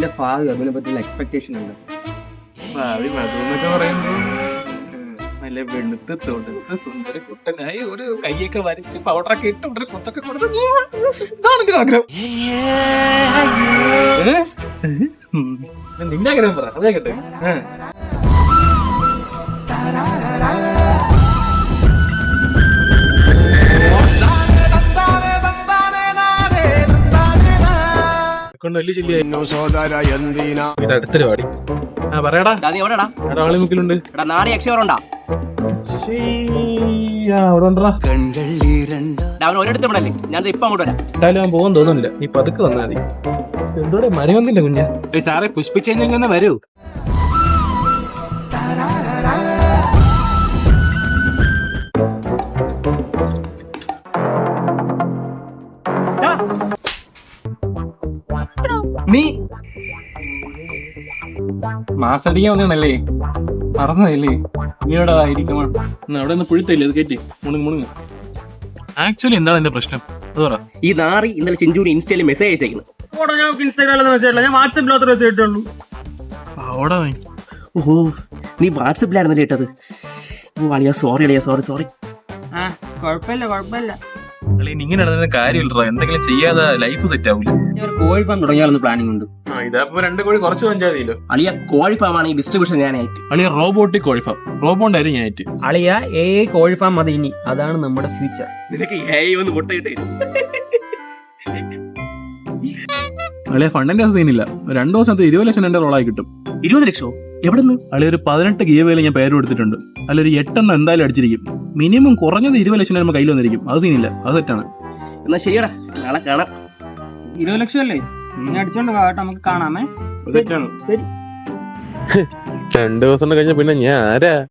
നിന്റെ ഭാവി അതിനെ പറ്റിയുള്ള എക്സ്പെക്ടേഷൻ ഉണ്ട്. ഭാവി മധുന്നൊക്കെ പറയുമ്പോ നല്ല വെളുത്ത് തൊടുത്ത് സുന്ദര കുട്ടനായി ഒരു കൈയൊക്കെ വരച്ച് പൗഡറൊക്കെ ഇട്ട് ഒരു കുത്തൊക്കെ കൊടുത്ത് ആഗ്രഹം. നിന്റെ ആഗ്രഹം പറ, അതേ കേട്ടെ. ഇത് അടുത്തൊരു പാടി. ആ പറയടാ, ആളിമുക്കിലുണ്ട്. എന്തായാലും പോകാൻ തോന്നുന്നില്ല, നീ പതുക്കെ വന്നാൽ മതി. എന്തോടെ മരവന്നില്ല കുഞ്ഞ് സാറെ പുഷ്പിച്ചെങ്ങനെ വരൂ. നീ മാസടിക്കാൻ വന്നല്ലേ, മറന്നതല്ലേ? നീയോടെ ആയിരിക്കും അവിടെ നിന്ന് പുഴുത്തല്ലേ, അത് കയറ്റി മുണുങ്ങ്. ആക്ച്വലി എന്താണ് എന്റെ പ്രശ്നം അത് പറ. ഈ നാറി ഇന്നലെ ചിഞ്ചൂരി ഇൻസ്റ്റയിൽ മെസ്സേജ് അയച്ചേക്കുന്നു. ഇൻസ്റ്റാഗ്രാമിൽ മെസ്സേജ് ഞാൻ വാട്സാപ്പിൽ മെസ്സേജ് ഇട്ടുള്ളൂ. അവിടെ ഓഹോ, നീ വാട്സാപ്പിലായിരുന്നല്ലേ ഇട്ടത്? ഓ അളിയാ, സോറി അളിയാ, സോറി. കുഴപ്പമില്ല. ഇങ്ങനെ നടന്ന കാര്യമില്ല, എന്തെങ്കിലും ചെയ്യാതെ ലൈഫ് സെറ്റ് ആവില്ല. കോഴി ഫാം തുടങ്ങിയാലൊന്ന് പ്ലാനിങ് ഉണ്ട്. ഇതപ്പോ 2 കോഴി കുറച്ച് പഞ്ചായത്തില്ലോ. അളിയ കോഴി ഫാം ആണെങ്കിൽ ഡിസ്ട്രിബ്യൂഷൻ ഞാനായിട്ട്. അളിയ റോബോട്ടിക് കോഴി ഫാം, റോബോണ്ടായിരുന്നു ഞാനായിട്ട്. അളിയ AI കോഴി ഫാം മതി ഇനി, അതാണ് നമ്മുടെ ഫ്യൂച്ചർ. നിനക്ക് AI ഒന്ന് മുട്ടയിട്ടേ. അളിയ ഫണ്ടിന്റെ സീനില്ല, 2 ദിവസത്തെ 20 ലക്ഷം എന്റെ റോളായി കിട്ടും. 20 ലക്ഷോ? എവിടെ നിന്ന്? അളിയ ഒരു 18 ഗീവേയിൽ ഞാൻ പേര് കൊടുത്തിട്ടുണ്ട്. അതിലൊരു 8 എണ്ണം എന്തായാലും അടിച്ചിരിക്കും. മിനിമം കുറഞ്ഞത് 20 ലക്ഷം നമ്മൾ കയ്യിൽ വന്നിരിക്കും. അത് സീനില്ല, അത് തെറ്റാണ്. എന്നാ ശരിയടാ, നാളെ കാണാം. 20 ലക്ഷം അല്ലേ? നീ അടിച്ചോണ്ട് പോകട്ടെ, നമുക്ക് കാണാമേ. തെറ്റാണ്. 2 ദിവസം കഴിഞ്ഞ പിന്നെ ഞാൻ ആരാ?